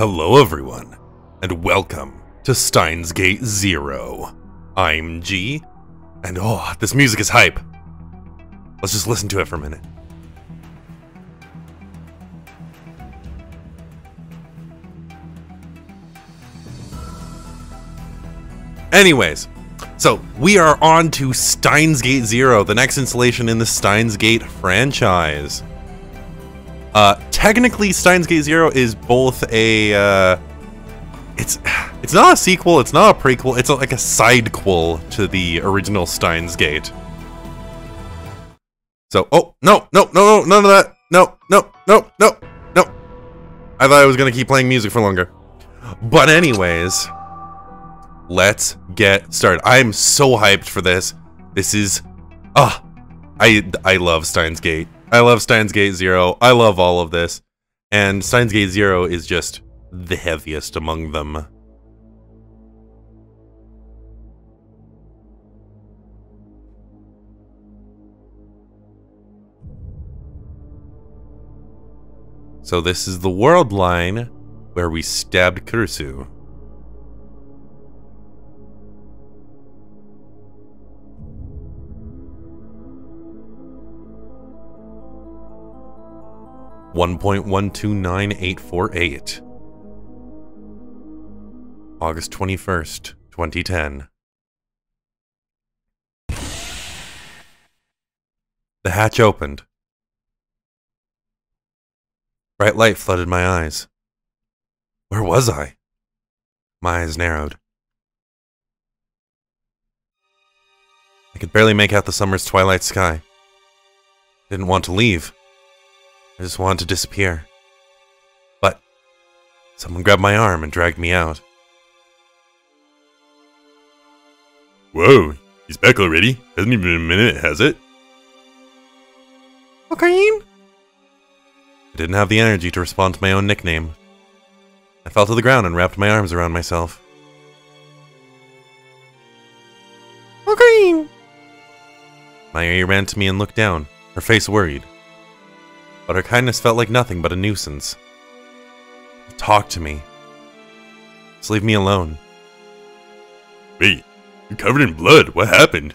Hello everyone, and welcome to Steins Gate 0. I'm G, and oh, this music is hype. Let's just listen to it for a minute. Anyways, so we are on to Steins Gate 0, the next installation in the Steins Gate franchise. Technically, Steins Gate 0 is both a, it's not a sequel, it's not a prequel, it's like a sidequel to the original Steins Gate. So, oh, no, none of that. No. I thought I was gonna keep playing music for longer. But anyways, let's get started. I'm so hyped for this. This is, I love Steins Gate. I love Steins Gate 0. I love all of this. And Steins Gate 0 is just the heaviest among them. So this is the world line where we stabbed Kursu. $1.129848. August 21st, 2010. The hatch opened. Bright light flooded my eyes. Where was I? My eyes narrowed. I could barely make out the summer's twilight sky. Didn't want to leave. I just wanted to disappear. But someone grabbed my arm and dragged me out. Whoa, he's back already? Hasn't even been a minute, has it? Okay. I didn't have the energy to respond to my own nickname. I fell to the ground and wrapped my arms around myself. Okay. Mayuri ran to me and looked down, her face worried. But her kindness felt like nothing but a nuisance. Talk to me. Just leave me alone. Wait, you're covered in blood. What happened?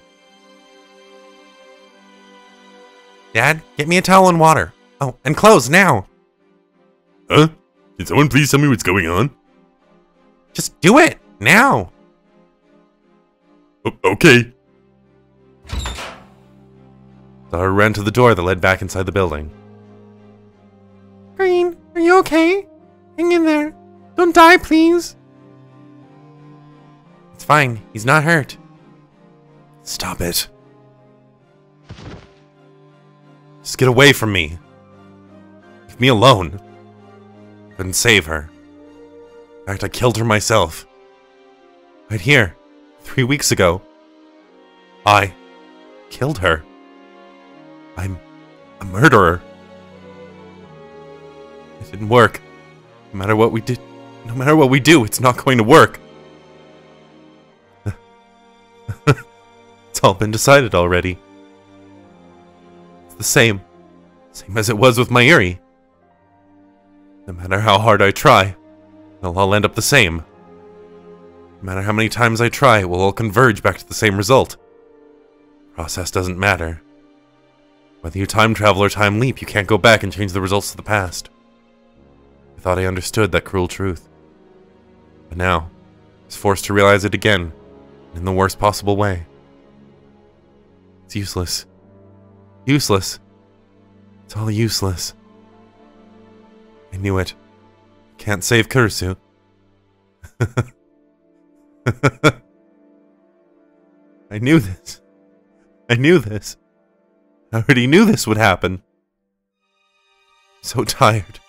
Dad, get me a towel and water. Oh, and clothes now. Huh? Can someone please tell me what's going on? Just do it, now. Okay. So I ran to the door that led back inside the building. Green, are you okay? Hang in there. Don't die, please. It's fine. He's not hurt. Stop it. Just get away from me. Leave me alone. Couldn't save her. In fact, I killed her myself. Right here. 3 weeks ago. I killed her. I'm a murderer. It didn't work. No matter what we did, no matter what we do, it's not going to work. It's all been decided already. It's the same as it was with Mayuri. No matter how hard I try, it'll all end up the same. No matter how many times I try, it will all converge back to the same result. Process doesn't matter. Whether you time travel or time leap, you can't go back and change the results of the past. I thought I understood that cruel truth. But now, I was forced to realize it again, in the worst possible way. It's useless. Useless. It's all useless. I knew it. Can't save Kursu. I knew this. I knew this. I already knew this would happen. I'm so tired.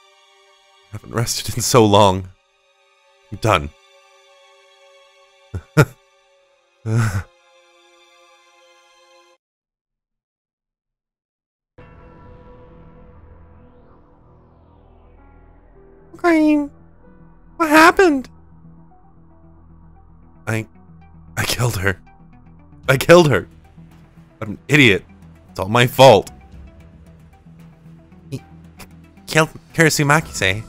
I haven't rested in so long. I'm done. Green, what happened? I killed her. I killed her. I'm an idiot. It's all my fault. He killed Kursu Makise.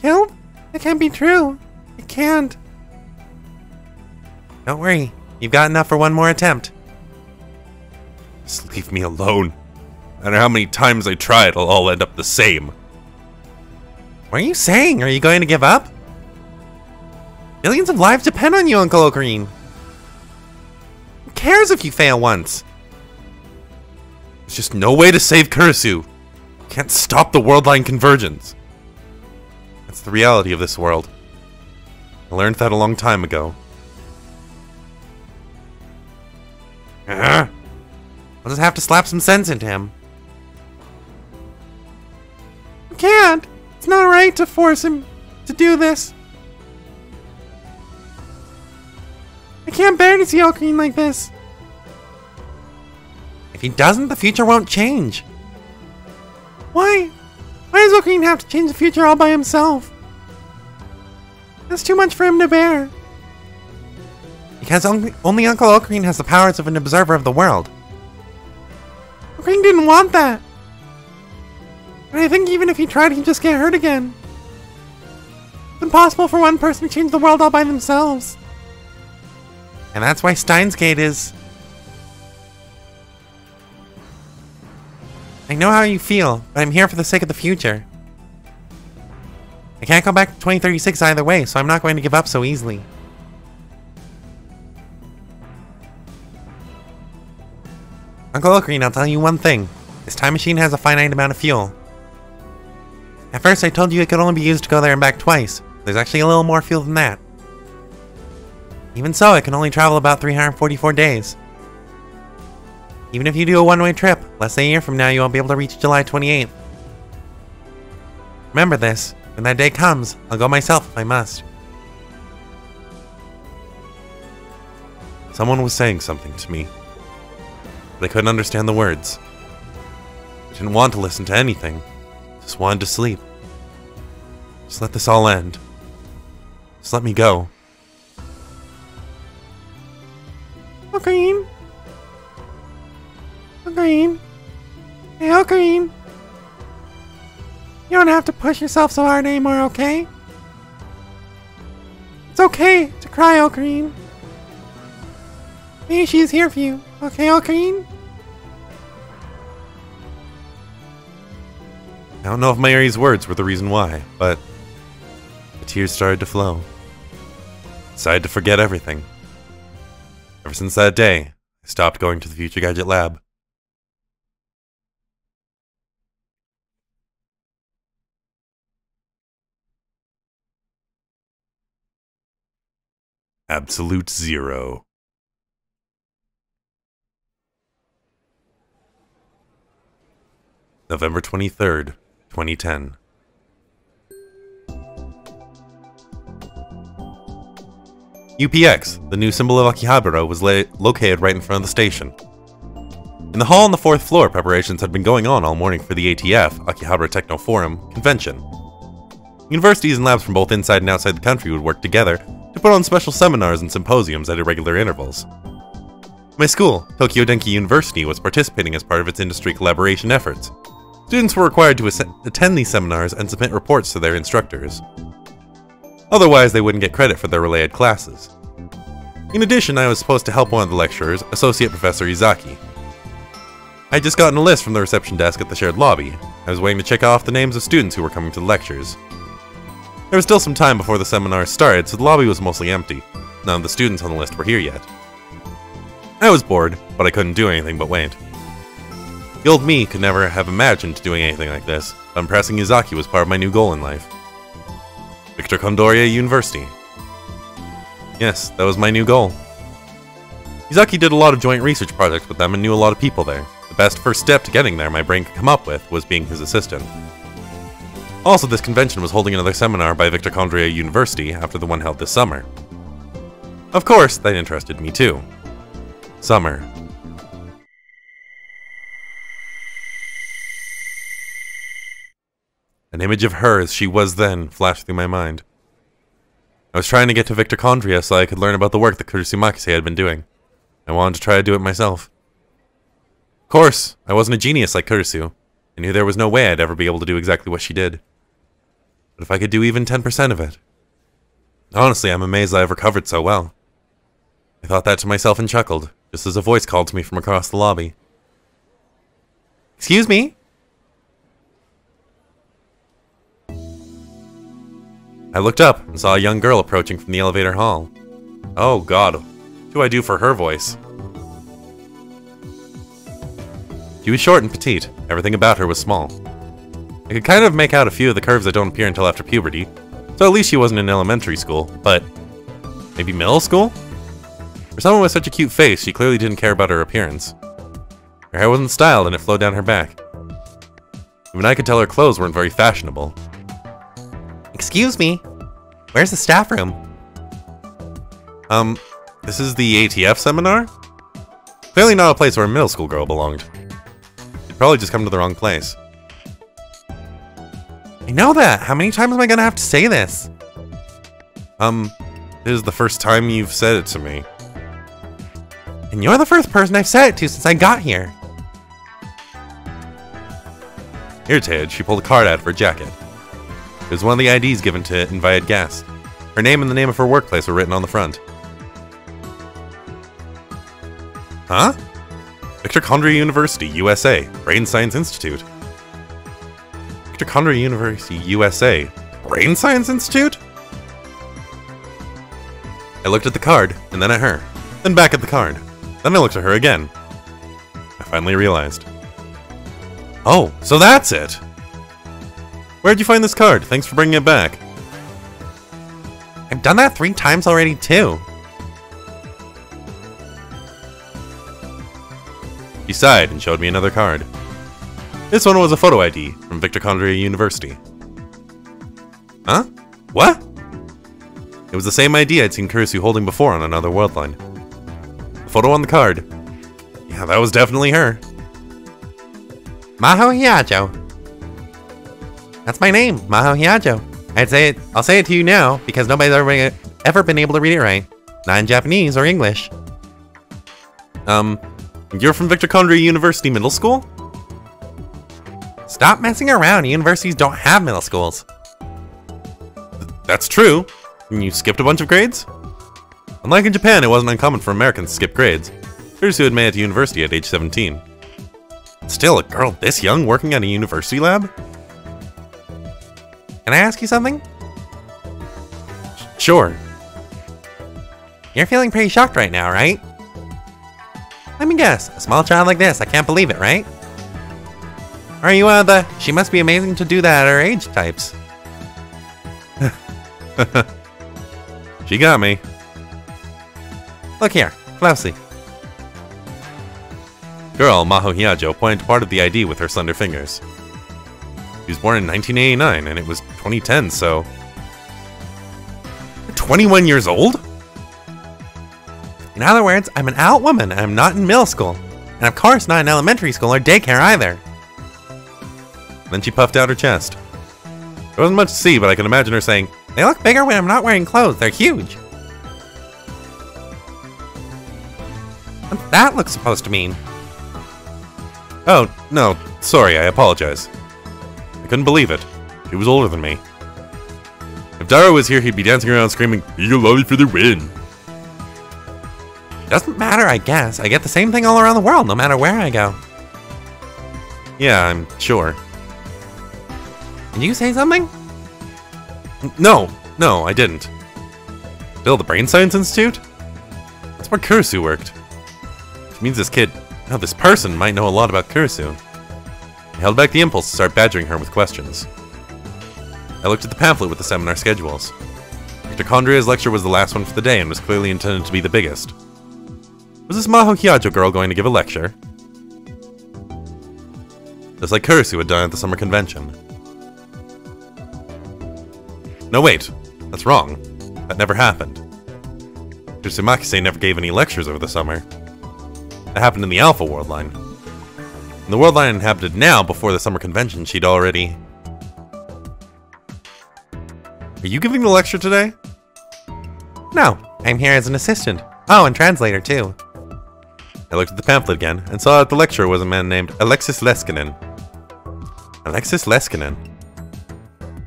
Killed? That can't be true. It can't. Don't worry. You've got enough for one more attempt. Just leave me alone. No matter how many times I try, it'll all end up the same. What are you saying? Are you going to give up? Millions of lives depend on you, Uncle Ocarine. Who cares if you fail once? There's just no way to save Kurisu. Can't stop the world line convergence. That's the reality of this world. I learned that a long time ago. I'll just have to slap some sense into him. You can't. It's not right to force him to do this. I can't bear to see Ocarine like this. If he doesn't, the future won't change. Why? Why does Ocarine have to change the future all by himself? That's too much for him to bear. Because only Uncle Ocarine has the powers of an observer of the world. Ocarine didn't want that. And I think even if he tried, he'd just get hurt again. It's impossible for one person to change the world all by themselves. And that's why Steins Gate is... I know how you feel, but I'm here for the sake of the future. I can't go back to 2036 either way, so I'm not going to give up so easily. Uncle Ocarine, I'll tell you one thing. This time machine has a finite amount of fuel. At first I told you it could only be used to go there and back twice. There's actually a little more fuel than that. Even so, it can only travel about 344 days. Even if you do a one-way trip, less than a year from now you won't be able to reach July 28th. Remember this. When that day comes, I'll go myself if I must. Someone was saying something to me, but I couldn't understand the words. I didn't want to listen to anything. Just wanted to sleep. Just let this all end. Just let me go. Ocarine? Ocarine? Hey, Ocarine? You don't have to push yourself so hard anymore, okay? It's okay to cry, Ocarine. Maybe she's here for you, okay, Ocarine? I don't know if Mayuri's words were the reason why, but the tears started to flow. I decided to forget everything. Ever since that day, I stopped going to the Future Gadget Lab. Absolute Zero. November 23rd, 2010. UPX, the new symbol of Akihabara, was located right in front of the station. In the hall on the 4th floor, preparations had been going on all morning for the ATF, Akihabara Techno Forum, convention. Universities and labs from both inside and outside the country would work together to put on special seminars and symposiums at irregular intervals. My school, Tokyo Denki University, was participating as part of its industry collaboration efforts. Students were required to attend these seminars and submit reports to their instructors. Otherwise, they wouldn't get credit for their related classes. In addition, I was supposed to help one of the lecturers, Associate Professor Izaki. I had just gotten a list from the reception desk at the shared lobby. I was waiting to check off the names of students who were coming to the lectures. There was still some time before the seminar started, so the lobby was mostly empty. None of the students on the list were here yet. I was bored, but I couldn't do anything but wait. The old me could never have imagined doing anything like this, but impressing Izaki was part of my new goal in life. Victor Condoria University. Yes, that was my new goal. Izaki did a lot of joint research projects with them and knew a lot of people there. The best first step to getting there my brain could come up with was being his assistant. Also, this convention was holding another seminar by Victor Condria University after the one held this summer. Of course, that interested me too. Summer. An image of her as she was then flashed through my mind. I was trying to get to Victor Condria so I could learn about the work that Kurisu Makise had been doing. I wanted to try to do it myself. Of course, I wasn't a genius like Kurisu. I knew there was no way I'd ever be able to do exactly what she did. But if I could do even 10% of it... Honestly, I'm amazed I've recovered so well. I thought that to myself and chuckled, just as a voice called to me from across the lobby. Excuse me? I looked up and saw a young girl approaching from the elevator hall. Oh god, what do I do for her voice? She was short and petite. Everything about her was small. I could kind of make out a few of the curves that don't appear until after puberty, so at least she wasn't in elementary school, but maybe middle school? For someone with such a cute face, she clearly didn't care about her appearance. Her hair wasn't styled and it flowed down her back. Even I could tell her clothes weren't very fashionable. Excuse me, where's the staff room? This is the ATF seminar? Clearly not a place where a middle school girl belonged. You'd probably just come to the wrong place. I know that! How many times am I gonna have to say this? This is the first time you've said it to me. And you're the first person I've said it to since I got here. Irritated, she pulled a card out of her jacket. It was one of the IDs given to invited guests. Her name and the name of her workplace were written on the front. Huh? Mitochondria University, USA, Brain Science Institute. Mitochondria University, USA, Brain Science Institute? I looked at the card, and then at her, then back at the card. Then I looked at her again. I finally realized. Oh, so that's it! Where'd you find this card? Thanks for bringing it back. I've done that 3 times already, too. She sighed and showed me another card. This one was a photo ID from Mitochondria University. Huh? What? It was the same ID I'd seen Kurisu holding before on another world line. The photo on the card. Yeah, that was definitely her. Maho Hiyajo. That's my name, Maho Hiyajo. I'll say it to you now, because nobody's ever been able to read it right. Not in Japanese or English. You're from Mitochondria University Middle School? Stop messing around, universities don't have middle schools. That's true. And you skipped a bunch of grades? Unlike in Japan, it wasn't uncommon for Americans to skip grades. Kurisu had made it to university at age 17. Still, a girl this young working at a university lab? Can I ask you something? Sure. You're feeling pretty shocked right now, right? Let me guess, a small child like this, I can't believe it, right? Are you the she must be amazing to do that at her age types? She got me. Look here, closely. Girl, Maho Hiyajo, pointed to part of the ID with her slender fingers. She was born in 1989, and it was 2010, so... You're 21 years old? In other words, I'm an adult woman, and I'm not in middle school. And of course not in elementary school or daycare either. Then she puffed out her chest. There wasn't much to see, but I can imagine her saying, "They look bigger when I'm not wearing clothes, they're huge." What's that look supposed to mean? Oh, no, sorry, I apologize. I couldn't believe it. She was older than me. If Daro was here, he'd be dancing around screaming, "Eagle lolly for the win!" Doesn't matter, I guess. I get the same thing all around the world, no matter where I go. Yeah, I'm sure. Did you say something? No, I didn't. Still, the Brain Science Institute? That's where Kurisu worked. Which means this kid, no, this person might know a lot about Kurisu. I held back the impulse to start badgering her with questions. I looked at the pamphlet with the seminar schedules. Mitochondria's lecture was the last one for the day and was clearly intended to be the biggest. Was this Maho Hiyajo girl going to give a lecture? Just like Kurisu had done at the summer convention. No, wait. That's wrong. That never happened. Tsumakise never gave any lectures over the summer. That happened in the Alpha World Line. In the World Line inhabited now, before the summer convention, she'd already... Are you giving the lecture today? No, I'm here as an assistant. Oh, and translator, too. I looked at the pamphlet again, and saw that the lecturer was a man named Alexis Leskinen. Alexis Leskinen?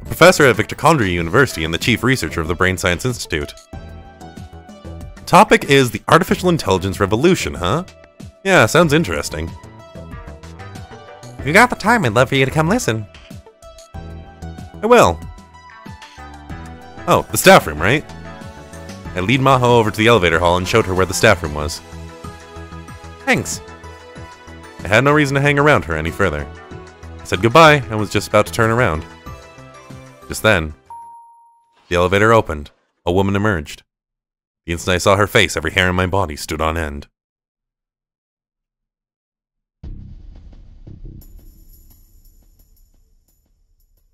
a professor at Mitochondria University and the chief researcher of the Brain Science Institute. Topic is the artificial intelligence revolution, huh? Yeah, sounds interesting. If you got the time, I'd love for you to come listen. I will. Oh, the staff room, right? I lead Maho over to the elevator hall and showed her where the staff room was. Thanks. I had no reason to hang around her any further. I said goodbye and was just about to turn around. Just then, the elevator opened. A woman emerged. The instant I saw her face, every hair in my body stood on end.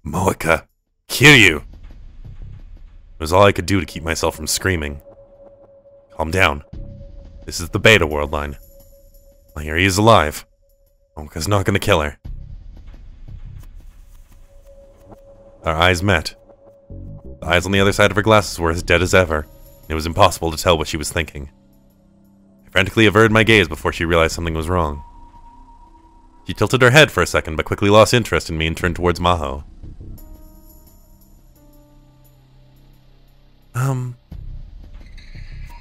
Moeka, Kiryu! It was all I could do to keep myself from screaming. Calm down. This is the Beta World line. Mayuri is alive. Moeka's not gonna kill her. Our eyes met. The eyes on the other side of her glasses were as dead as ever. It was impossible to tell what she was thinking. I frantically averted my gaze before she realized something was wrong. She tilted her head for a second, but quickly lost interest in me and turned towards Maho.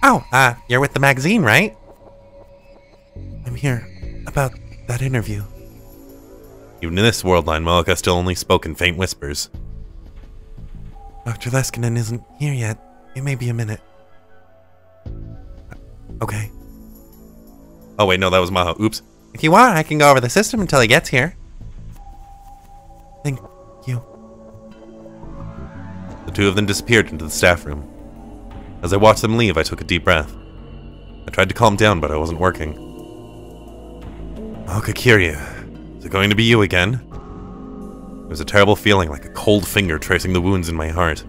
Oh, you're with the magazine, right? I'm here about that interview. Even in this world line, Moeka still only spoke in faint whispers. Dr. Leskinen isn't here yet. It may be a minute. Okay. Oh wait, no, that was Maho. Oops. If you want, I can go over the system until he gets here. Thank you. The two of them disappeared into the staff room. As I watched them leave, I took a deep breath. I tried to calm down, but it wasn't working. Moeka Kiryu, is it going to be you again? It was a terrible feeling, like a cold finger tracing the wounds in my heart.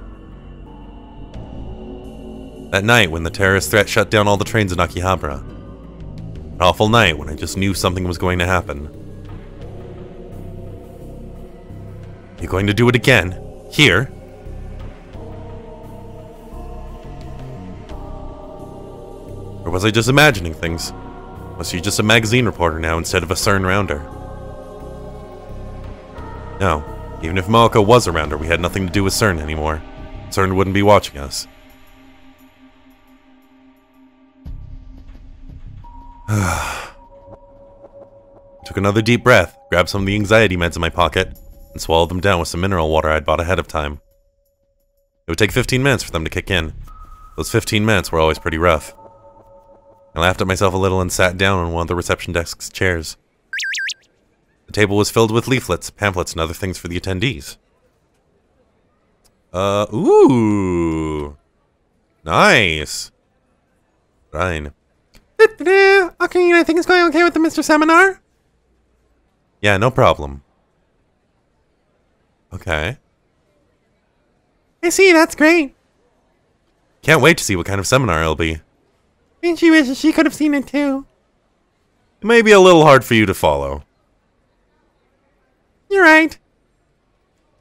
That night, when the terrorist threat shut down all the trains in Akihabara. An awful night when I just knew something was going to happen. You going to do it again? Here? Or was I just imagining things? Was she just a magazine reporter now instead of a CERN rounder? No, even if Moeka was a rounder, we had nothing to do with CERN anymore. CERN wouldn't be watching us. Took another deep breath, grabbed some of the anxiety meds in my pocket, and swallowed them down with some mineral water I'd bought ahead of time. It would take 15 minutes for them to kick in. Those 15 minutes were always pretty rough. I laughed at myself a little and sat down on one of the reception desk's chairs. The table was filled with leaflets, pamphlets, and other things for the attendees. Ooh. Nice. Fine. Okay, I think it's going okay with the Mr. Seminar? Yeah, no problem. Okay. I see, that's great. Can't wait to see what kind of seminar it'll be. And she wishes she could have seen it too. It may be a little hard for you to follow. You're right.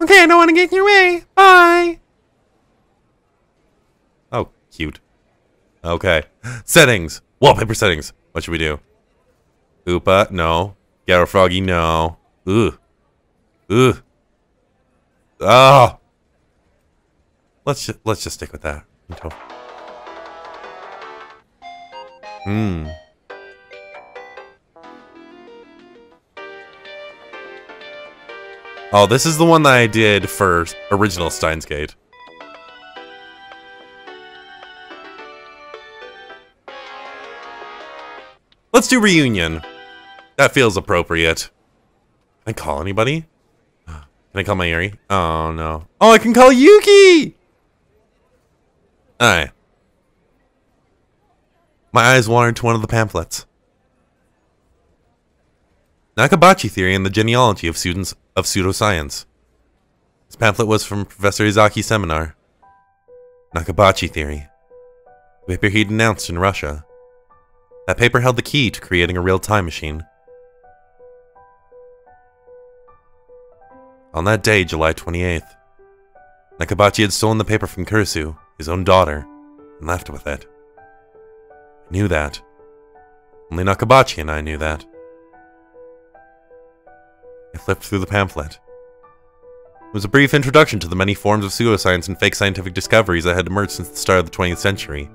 Okay, I don't want to get in your way. Bye. Oh, cute. Okay. Settings. Wallpaper settings. What should we do? Oopa, no. Garo Froggy, no. Ugh. Ugh. Ah. Let's just stick with that until. Oh, this is the one that I did for original Steins Gate. Let's do reunion. That feels appropriate. Can I call anybody? Can I call Mayuri? Oh no. Oh, I can call Yuki! Alright. My eyes wandered to one of the pamphlets. Nakabachi theory and the genealogy of students of pseudoscience. This pamphlet was from Professor Izaki's seminar. Nakabachi theory. The paper he'd announced in Russia. That paper held the key to creating a real time machine. On that day, July 28th, Nakabachi had stolen the paper from Kurisu, his own daughter, and left with it. I knew that. Only Nakabachi and I knew that. I flipped through the pamphlet. It was a brief introduction to the many forms of pseudoscience and fake scientific discoveries that had emerged since the start of the 20th century.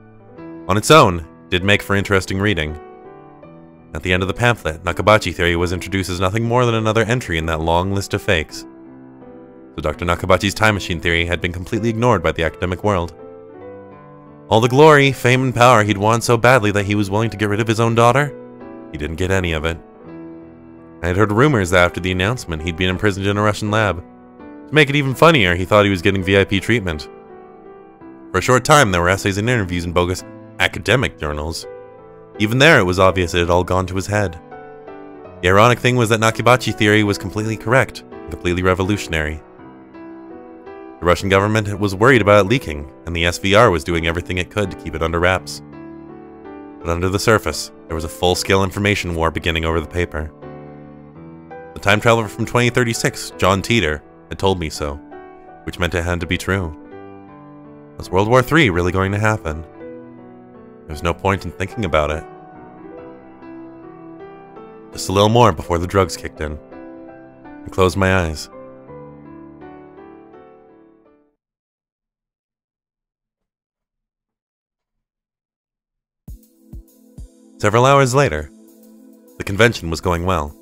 On its own, it did make for interesting reading. At the end of the pamphlet, Nakabachi theory was introduced as nothing more than another entry in that long list of fakes. So Dr. Nakabachi's time machine theory had been completely ignored by the academic world. All the glory, fame, and power he'd wanted so badly that he was willing to get rid of his own daughter, he didn't get any of it. I had heard rumors that after the announcement, he'd been imprisoned in a Russian lab. To make it even funnier, he thought he was getting VIP treatment. For a short time, there were essays and interviews in bogus academic journals. Even there, it was obvious it had all gone to his head. The ironic thing was that Nakabachi theory was completely correct, and completely revolutionary. The Russian government was worried about it leaking, and the SVR was doing everything it could to keep it under wraps. But under the surface, there was a full-scale information war beginning over the paper. The time traveler from 2036, John Teeter, had told me so, which meant it had to be true. Was World War III really going to happen? There was no point in thinking about it. Just a little more before the drugs kicked in. I closed my eyes. Several hours later, the convention was going well.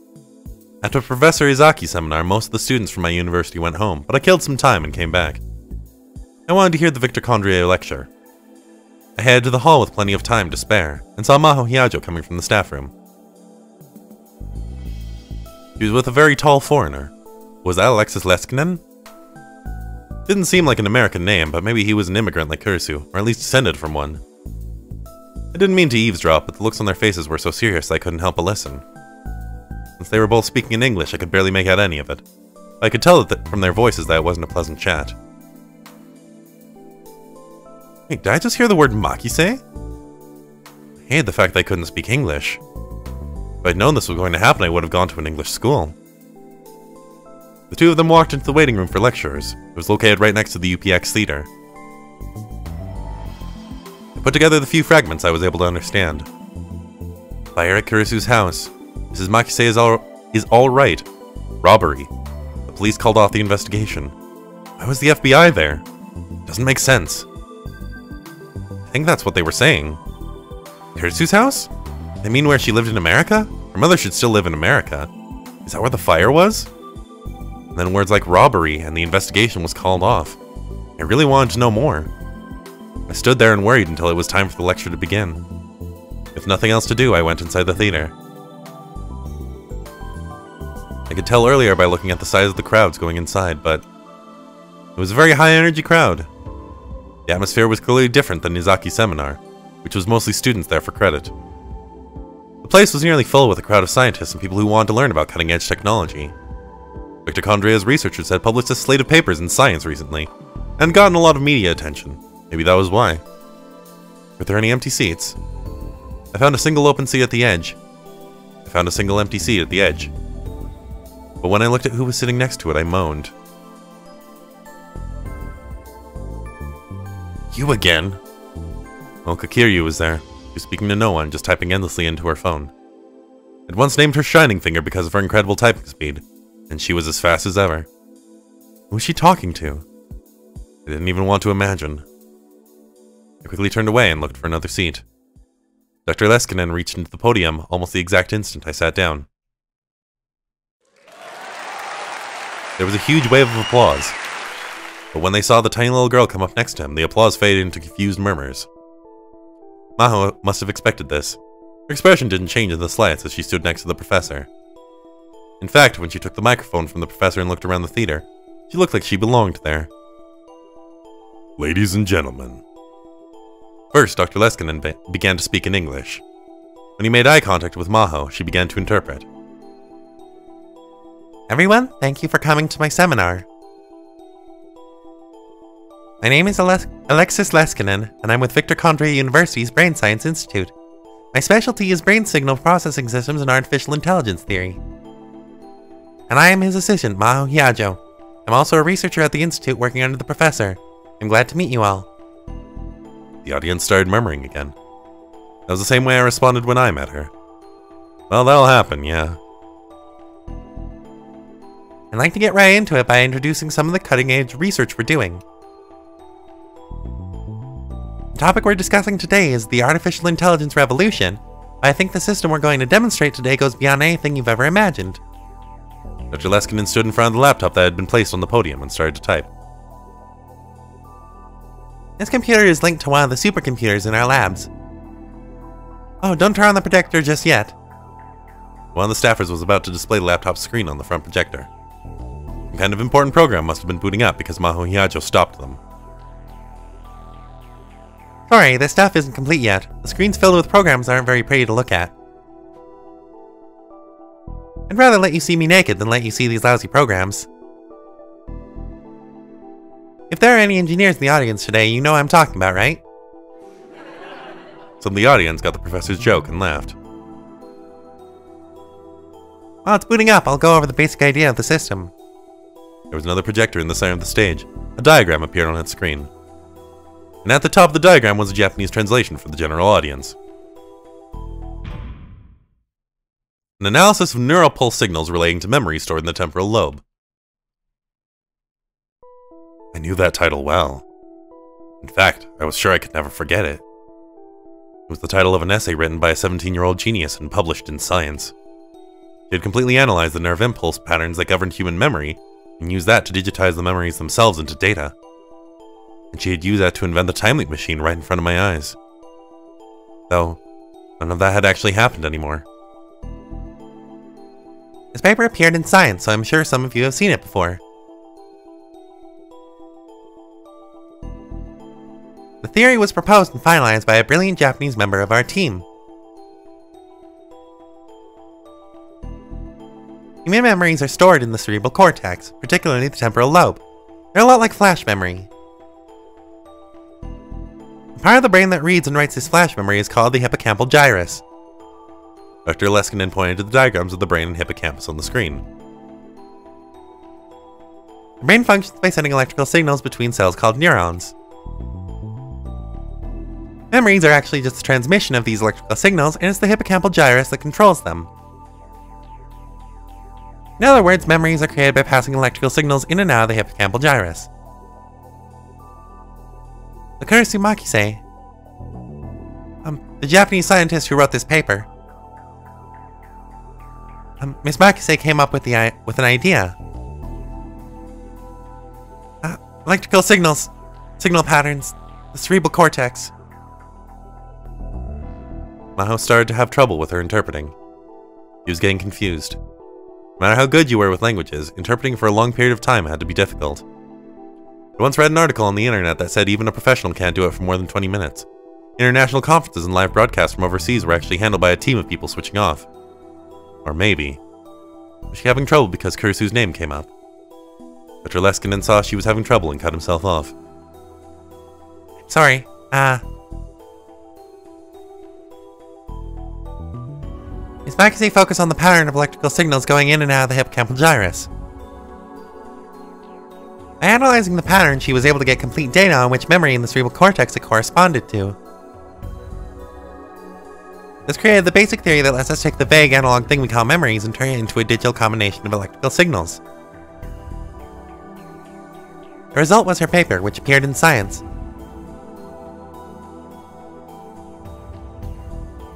After Professor Izaki's seminar, most of the students from my university went home, but I killed some time and came back. I wanted to hear the Victor Condrieu lecture. I headed to the hall with plenty of time to spare, and saw Maho Hyajo coming from the staff room. She was with a very tall foreigner. Was that Alexis Leskinen? Didn't seem like an American name, but maybe he was an immigrant like Kurisu, or at least descended from one. I didn't mean to eavesdrop, but the looks on their faces were so serious I couldn't help but listen. Since they were both speaking in English, I could barely make out any of it. But I could tell from their voices that it wasn't a pleasant chat. Wait, did I just hear the word Makise? I hated the fact that I couldn't speak English. If I'd known this was going to happen, I would have gone to an English school. The two of them walked into the waiting room for lecturers. It was located right next to the UPX theater. I put together the few fragments I was able to understand. Fire at Kurisu's house. Mrs. Makise is all right. Robbery. The police called off the investigation. Why was the FBI there? Doesn't make sense. I think that's what they were saying. Kurisu's house? They mean where she lived in America? Her mother should still live in America. Is that where the fire was? And then words like robbery and the investigation was called off. I really wanted to know more. I stood there and worried until it was time for the lecture to begin. With nothing else to do, I went inside the theater. I could tell earlier by looking at the size of the crowds going inside, but it was a very high-energy crowd. The atmosphere was clearly different than Izaki's seminar, which was mostly students there for credit. The place was nearly full with a crowd of scientists and people who wanted to learn about cutting-edge technology. Victor Condrieu's researchers had published a slate of papers in Science recently, and gotten a lot of media attention. Maybe that was why. Were there any empty seats? I found a single open seat at the edge. I found a single empty seat at the edge. But when I looked at who was sitting next to it, I moaned. You again? Well, Kakiryu was there. She was speaking to no one, just typing endlessly into her phone. I'd once named her Shining Finger because of her incredible typing speed, and she was as fast as ever. Who was she talking to? I didn't even want to imagine. I quickly turned away and looked for another seat. Dr. Leskinen reached into the podium almost the exact instant I sat down. There was a huge wave of applause, but when they saw the tiny little girl come up next to him, the applause faded into confused murmurs. Maho must have expected this. Her expression didn't change in the slightest as she stood next to the professor. In fact, when she took the microphone from the professor and looked around the theater, she looked like she belonged there. Ladies and gentlemen. First, Dr. Leskinen began to speak in English. When he made eye contact with Maho, she began to interpret. Everyone, thank you for coming to my seminar. My name is Alexis Leskinen, and I'm with Victor Condrieu University's Brain Science Institute. My specialty is brain signal processing systems and artificial intelligence theory. And I am his assistant, Maho Hyajo. I'm also a researcher at the Institute working under the professor. I'm glad to meet you all. The audience started murmuring again. That was the same way I responded when I met her. Well, that'll happen, yeah. I'd like to get right into it by introducing some of the cutting-edge research we're doing. The topic we're discussing today is the artificial intelligence revolution, but I think the system we're going to demonstrate today goes beyond anything you've ever imagined. Dr. Leskinen stood in front of the laptop that had been placed on the podium and started to type. This computer is linked to one of the supercomputers in our labs. Oh, don't turn on the projector just yet. One of the staffers was about to display the laptop's screen on the front projector. Some kind of important program must have been booting up because Maho Hiajo stopped them. Sorry, this stuff isn't complete yet. The screens filled with programs aren't very pretty to look at. I'd rather let you see me naked than let you see these lousy programs. If there are any engineers in the audience today, you know what I'm talking about, right? Some of the audience got the professor's joke and laughed. While it's booting up, I'll go over the basic idea of the system. There was another projector in the center of the stage. A diagram appeared on its screen. And at the top of the diagram was a Japanese translation for the general audience. An analysis of neural pulse signals relating to memory stored in the temporal lobe. I knew that title well. In fact, I was sure I could never forget it. It was the title of an essay written by a 17-year-old genius and published in Science. She had completely analyzed the nerve impulse patterns that governed human memory and used that to digitize the memories themselves into data. And she had used that to invent the time leap machine right in front of my eyes. Though, none of that had actually happened anymore. This paper appeared in Science, so I'm sure some of you have seen it before. The theory was proposed and finalized by a brilliant Japanese member of our team. Human memories are stored in the cerebral cortex, particularly the temporal lobe. They're a lot like flash memory. The part of the brain that reads and writes this flash memory is called the hippocampal gyrus. Dr. Leskinen pointed to the diagrams of the brain and hippocampus on the screen. The brain functions by sending electrical signals between cells called neurons. Memories are actually just the transmission of these electrical signals, and it's the hippocampal gyrus that controls them. In other words, memories are created by passing electrical signals in and out of the hippocampal gyrus. The Kurisu Makise, the Japanese scientist who wrote this paper, Miss Makise came up with an idea. Electrical signals, signal patterns, the cerebral cortex. Maho started to have trouble with her interpreting. He was getting confused. No matter how good you were with languages, interpreting for a long period of time had to be difficult. I once read an article on the internet that said even a professional can't do it for more than 20 minutes. International conferences and live broadcasts from overseas were actually handled by a team of people switching off. Or maybe, was she having trouble because Kurisu's name came up? Dr. Leskinen saw she was having trouble and cut himself off. Sorry, Miss Makise focused on the pattern of electrical signals going in and out of the hippocampal gyrus. By analyzing the pattern, she was able to get complete data on which memory in the cerebral cortex it corresponded to. This created the basic theory that lets us take the vague analog thing we call memories and turn it into a digital combination of electrical signals. The result was her paper, which appeared in Science.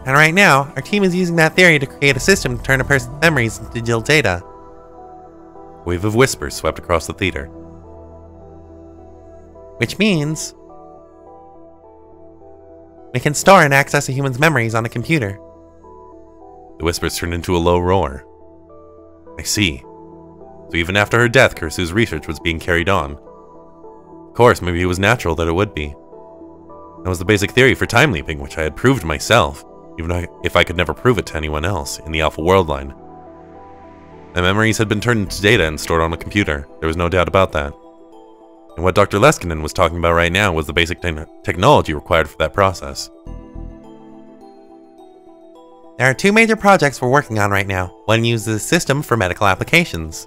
And right now, our team is using that theory to create a system to turn a person's memories into digital data. A wave of whispers swept across the theater. Which means we can store and access a human's memories on a computer. The whispers turned into a low roar. I see. So even after her death, Kurisu's research was being carried on. Of course, maybe it was natural that it would be. That was the basic theory for time leaping, which I had proved myself, even if I could never prove it to anyone else, in the Alpha World line. My memories had been turned into data and stored on a computer, there was no doubt about that. And what Dr. Leskinen was talking about right now was the basic technology required for that process. There are two major projects we're working on right now. One uses the system for medical applications.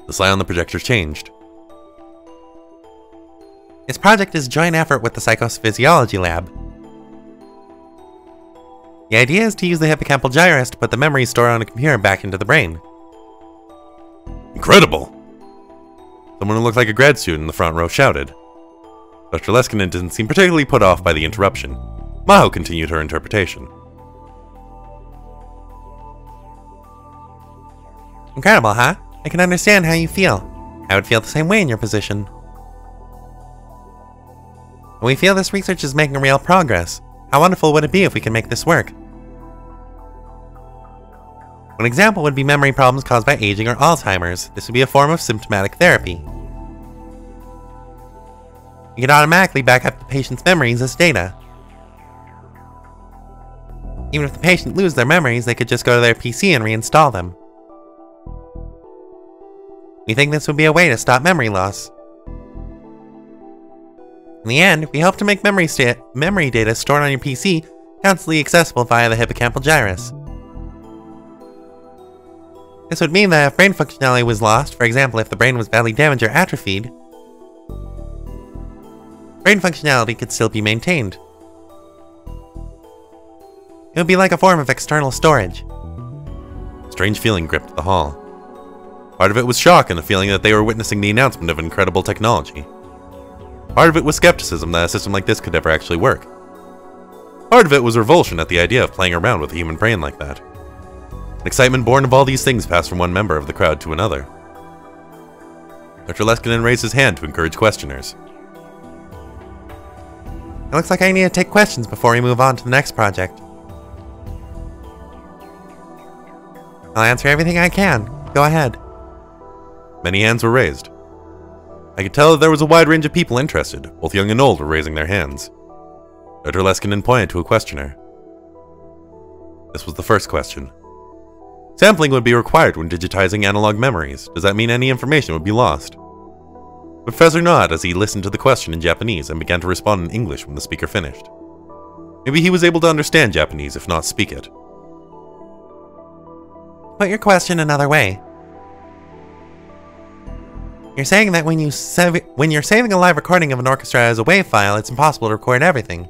The slide on the projector changed. This project is a joint effort with the Psychophysiology Lab. The idea is to use the hippocampal gyrus to put the memories stored on a computer back into the brain. Incredible! Someone who looked like a grad student in the front row shouted. Dr. Leskinen didn't seem particularly put off by the interruption. Maho continued her interpretation. Incredible, huh? I can understand how you feel. I would feel the same way in your position. We feel this research is making real progress. How wonderful would it be if we could make this work? One example would be memory problems caused by aging or Alzheimer's. This would be a form of symptomatic therapy. You could automatically back up the patient's memories as data. Even if the patient loses their memories, they could just go to their PC and reinstall them. We think this would be a way to stop memory loss. In the end, we hope to make memory data stored on your PC constantly accessible via the hippocampal gyrus. This would mean that if brain functionality was lost, for example if the brain was badly damaged or atrophied, brain functionality could still be maintained. It would be like a form of external storage. A strange feeling gripped the hall. Part of it was shock and the feeling that they were witnessing the announcement of incredible technology. Part of it was skepticism that a system like this could ever actually work. Part of it was revulsion at the idea of playing around with a human brain like that. An excitement born of all these things passed from one member of the crowd to another. Dr. Leskinen raised his hand to encourage questioners. It looks like I need to take questions before we move on to the next project. I'll answer everything I can. Go ahead. Many hands were raised. I could tell that there was a wide range of people interested. Both young and old were raising their hands. Dr. Leskinen pointed to a questioner. This was the first question. Sampling would be required when digitizing analog memories. Does that mean any information would be lost? The professor nodded as he listened to the question in Japanese and began to respond in English when the speaker finished. Maybe he was able to understand Japanese, if not speak it. Put your question another way. You're saying that when you're saving a live recording of an orchestra as a WAV file, it's impossible to record everything.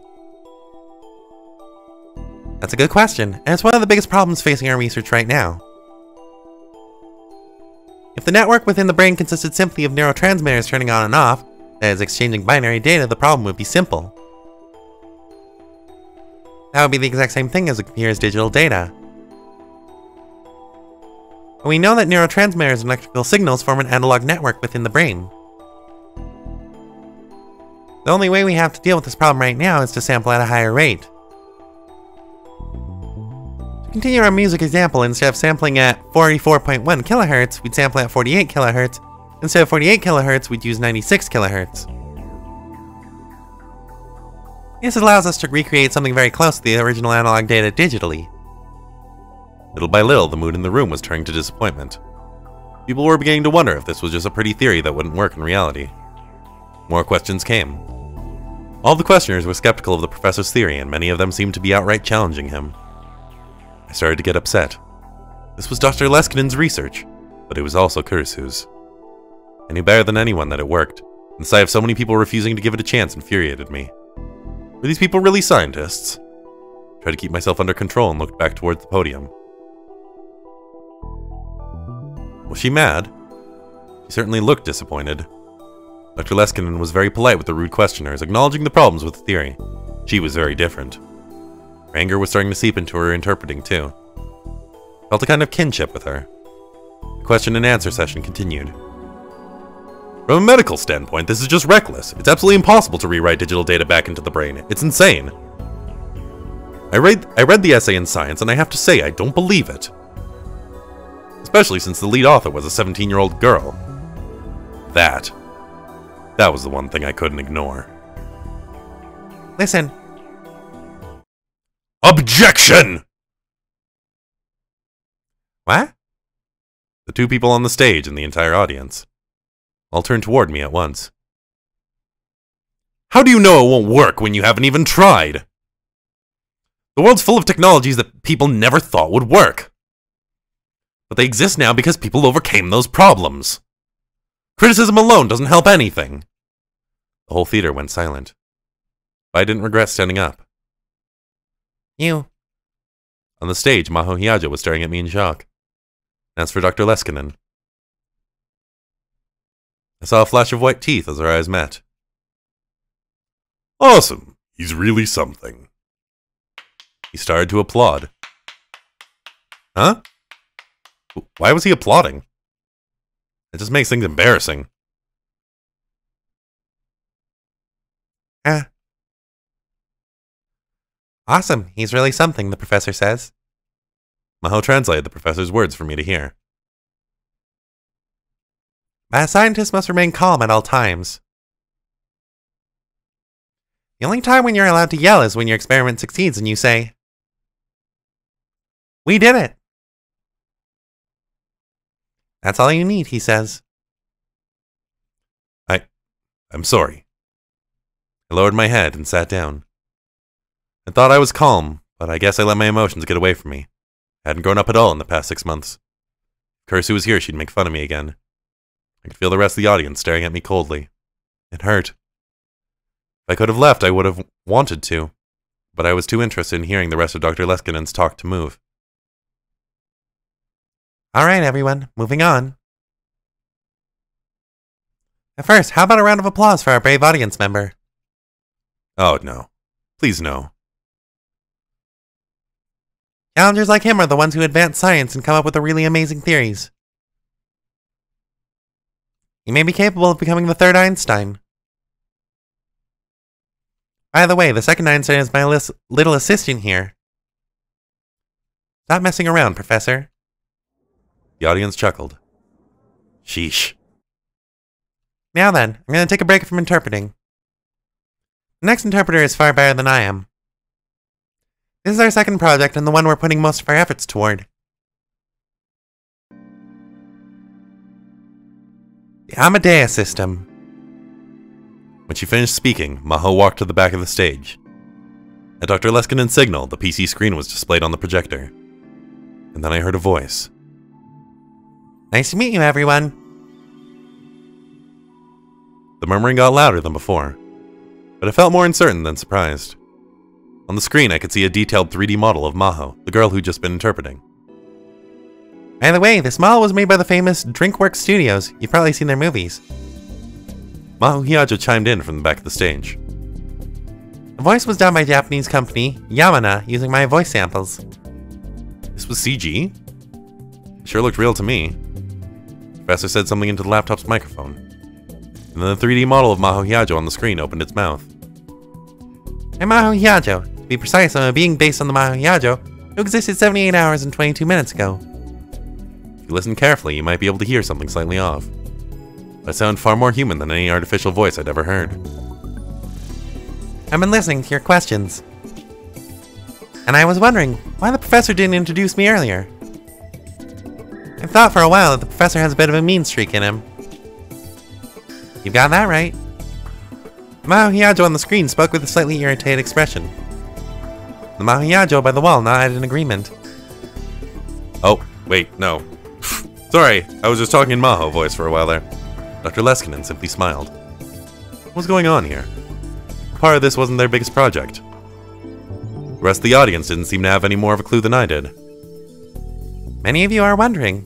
That's a good question, and it's one of the biggest problems facing our research right now. If the network within the brain consisted simply of neurotransmitters turning on and off, that is, exchanging binary data, the problem would be simple. That would be the exact same thing as a computer's digital data. But we know that neurotransmitters and electrical signals form an analog network within the brain. The only way we have to deal with this problem right now is to sample at a higher rate. To continue our music example, instead of sampling at 44.1 kHz, we'd sample at 48 kHz. Instead of 48 kHz, we'd use 96 kHz. This allows us to recreate something very close to the original analog data digitally. Little by little, the mood in the room was turning to disappointment. People were beginning to wonder if this was just a pretty theory that wouldn't work in reality. More questions came. All the questioners were skeptical of the professor's theory, and many of them seemed to be outright challenging him. I started to get upset. This was Dr. Leskinen's research, but it was also Kurisu's. I knew better than anyone that it worked, and the sight of so many people refusing to give it a chance infuriated me. Were these people really scientists? I tried to keep myself under control and looked back towards the podium. Was she mad? She certainly looked disappointed. Dr. Leskinen was very polite with the rude questioners, acknowledging the problems with the theory. She was very different. Her anger was starting to seep into her interpreting too. I felt a kind of kinship with her. The question and answer session continued. From a medical standpoint, this is just reckless. It's absolutely impossible to rewrite digital data back into the brain. It's insane. I read the essay in Science, and I have to say I don't believe it. Especially since the lead author was a 17-year-old girl. That was the one thing I couldn't ignore. Listen. Objection! What? The two people on the stage and the entire audience all turned toward me at once. How do you know it won't work when you haven't even tried? The world's full of technologies that people never thought would work. But they exist now because people overcame those problems. Criticism alone doesn't help anything. The whole theater went silent. But I didn't regret standing up. You. On the stage, Maho Hiaja was staring at me in shock. As for Dr. Leskinen, saw a flash of white teeth as our eyes met. Awesome! He's really something. He started to applaud. Huh? Why was he applauding? It just makes things embarrassing. Awesome, he's really something, the professor says. Maho translated the professor's words for me to hear. A scientist must remain calm at all times. The only time when you're allowed to yell is when your experiment succeeds and you say, "We did it!" That's all you need, he says. I'm sorry. I lowered my head and sat down. I thought I was calm, but I guess I let my emotions get away from me. I hadn't grown up at all in the past 6 months. If Kursu was here, she'd make fun of me again. I could feel the rest of the audience staring at me coldly. It hurt. If I could have left, I would have wanted to, but I was too interested in hearing the rest of Dr. Leskinen's talk to move. Alright, everyone, moving on. At first, how about a round of applause for our brave audience member? Oh, no. Please, no. Challengers like him are the ones who advance science and come up with the really amazing theories. He may be capable of becoming the third Einstein. By the way, the second Einstein is my little assistant here. Stop messing around, Professor. The audience chuckled. Sheesh. Now then, I'm going to take a break from interpreting. The next interpreter is far better than I am. This is our second project and the one we're putting most of our efforts toward. The Amadeus system. When she finished speaking, Maho walked to the back of the stage. At Dr. Leskinen's signal, the PC screen was displayed on the projector. And then I heard a voice. Nice to meet you, everyone. The murmuring got louder than before, but I felt more uncertain than surprised. On the screen, I could see a detailed 3D model of Maho, the girl who'd just been interpreting. By the way, this model was made by the famous DrinkWorks Studios. You've probably seen their movies. Maho Hyajo chimed in from the back of the stage. The voice was done by Japanese company Yamana using my voice samples. This was CG? It sure looked real to me. The professor said something into the laptop's microphone. And then the 3D model of Maho Hyajo on the screen opened its mouth. I'm Maho Hyajo. To be precise, I'm a being based on the Maho Hyajo who existed 78 hours and 22 minutes ago. If you listen carefully, you might be able to hear something slightly off. I sound far more human than any artificial voice I'd ever heard. I've been listening to your questions. And I was wondering why the professor didn't introduce me earlier. I've thought for a while that the professor has a bit of a mean streak in him. You got that right. Maho Hyajo on the screen spoke with a slightly irritated expression. The Maho Hyajo by the wall nodded in agreement. Oh, wait, no. Sorry, I was just talking in Maho voice for a while there. Dr. Leskinen simply smiled. What was going on here? Part of this wasn't their biggest project. The rest of the audience didn't seem to have any more of a clue than I did. Many of you are wondering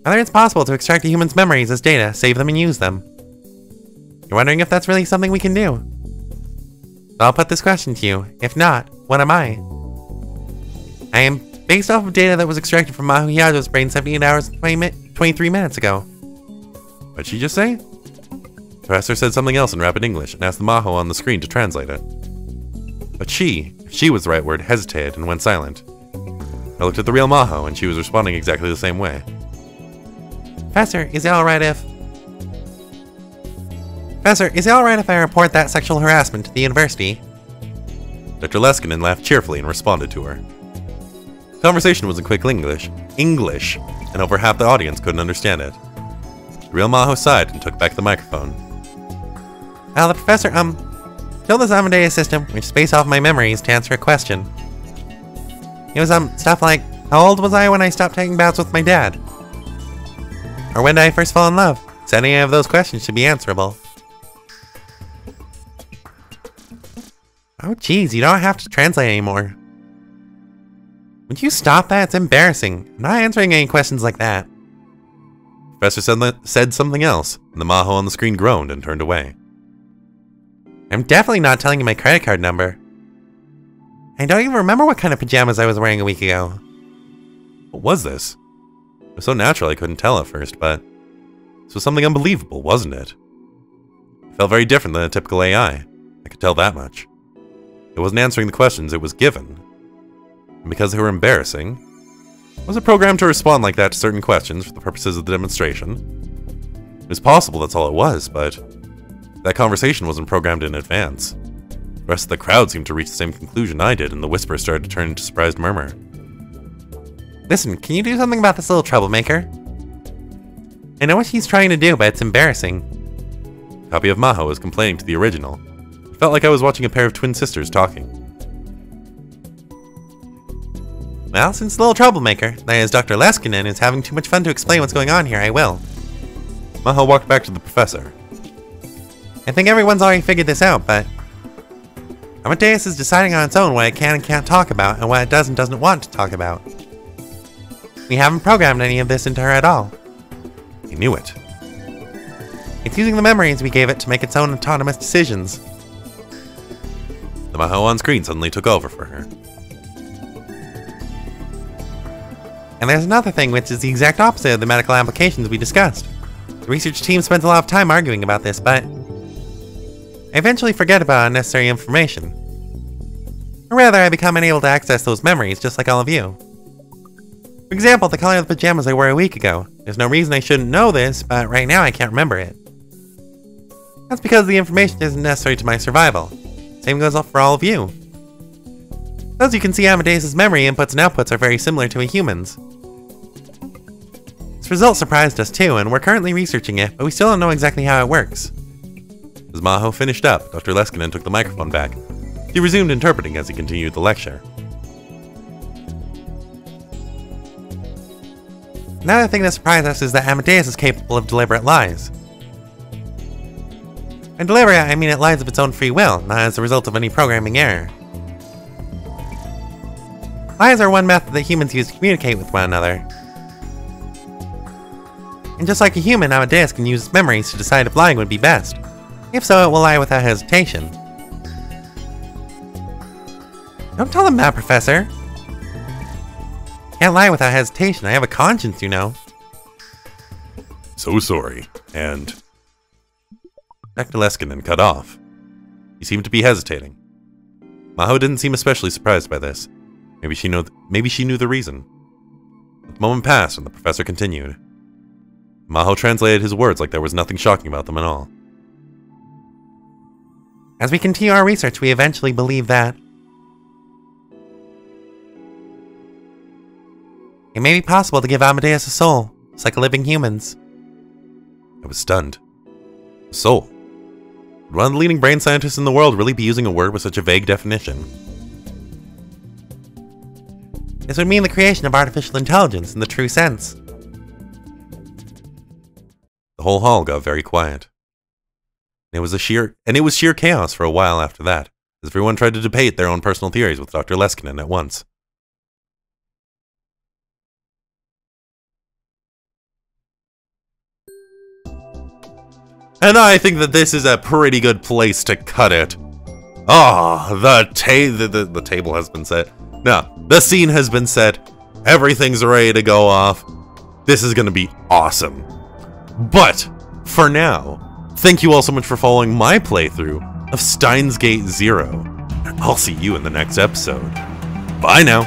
whether it's possible to extract a human's memories as data, save them, and use them. You're wondering if that's really something we can do. So I'll put this question to you. If not, what am I? I am based off of data that was extracted from Maho Hyajo's brain 78 hours and 23 minutes ago. What'd she just say? The professor said something else in rapid English and asked the Maho on the screen to translate it. But if she was the right word, hesitated and went silent. I looked at the real Maho and she was responding exactly the same way. Professor, is it alright if I report that sexual harassment to the university? Dr. Leskinen laughed cheerfully and responded to her. The conversation was in quick English, and over half the audience couldn't understand it. The real Maho sighed and took back the microphone. Well, the professor, killed this Amadeus system, which is based off my memories, to answer a question. It was, stuff like, how old was I when I stopped taking baths with my dad? Or when did I first fall in love? So any of those questions should be answerable. Oh geez, you don't have to translate anymore. Would you stop that? It's embarrassing. I'm not answering any questions like that. Professor said something else, and the Maho on the screen groaned and turned away. I'm definitely not telling you my credit card number. I don't even remember what kind of pajamas I was wearing a week ago. What was this? It was so natural I couldn't tell at first, but this was something unbelievable, wasn't it? It felt very different than a typical AI. I could tell that much. It wasn't answering the questions it was given. And because they were embarrassing, was it programmed to respond like that to certain questions for the purposes of the demonstration? It was possible that's all it was, but that conversation wasn't programmed in advance. The rest of the crowd seemed to reach the same conclusion I did, and the whisper started to turn into a surprised murmur. Listen, can you do something about this little troublemaker? I know what she's trying to do, but it's embarrassing. A copy of Maho was complaining to the original. It felt like I was watching a pair of twin sisters talking. Well, since the little troublemaker, that is Dr. Leskinen, is having too much fun to explain what's going on here, I will. Maho walked back to the professor. I think everyone's already figured this out, but Amadeus is deciding on its own what it can and can't talk about, and what it does and doesn't want to talk about. We haven't programmed any of this into her at all. He knew it. It's using the memories we gave it to make its own autonomous decisions. The Maho on screen suddenly took over for her. And there's another thing which is the exact opposite of the medical applications we discussed. The research team spent a lot of time arguing about this, but I eventually forget about unnecessary information. Or rather, I become unable to access those memories just like all of you. For example, the color of the pajamas I wore a week ago. There's no reason I shouldn't know this, but right now I can't remember it. That's because the information isn't necessary to my survival. Same goes for all of you. As you can see, Amadeus' memory inputs and outputs are very similar to a human's. This result surprised us too, and we're currently researching it, but we still don't know exactly how it works. As Maho finished up, Dr. Leskinen took the microphone back. He resumed interpreting as he continued the lecture. Another thing that surprised us is that Amadeus is capable of deliberate lies. And deliberate, I mean it lies of its own free will, not as a result of any programming error. Lies are one method that humans use to communicate with one another. And just like a human, Amadeus can use its memories to decide if lying would be best. If so, it will lie without hesitation. Don't tell them that, Professor. Can't lie without hesitation. I have a conscience, you know. So sorry. And Dr. Leskinen cut off. He seemed to be hesitating. Maho didn't seem especially surprised by this. Maybe she knew the reason. The moment passed and the professor continued. Maho translated his words like there was nothing shocking about them at all. As we continue our research, we eventually believe that it may be possible to give Amadeus a soul, just like a living human's. I was stunned. A soul? Would one of the leading brain scientists in the world really be using a word with such a vague definition? This would mean the creation of artificial intelligence in the true sense. The whole hall got very quiet. It was sheer chaos for a while after that, as everyone tried to debate their own personal theories with Dr. Leskinen at once. And I think that this is a pretty good place to cut it. The table has been set. No, the scene has been set. Everything's ready to go off. This is going to be awesome. But, for now, thank you all so much for following my playthrough of Steins Gate Zero. I'll see you in the next episode. Bye now.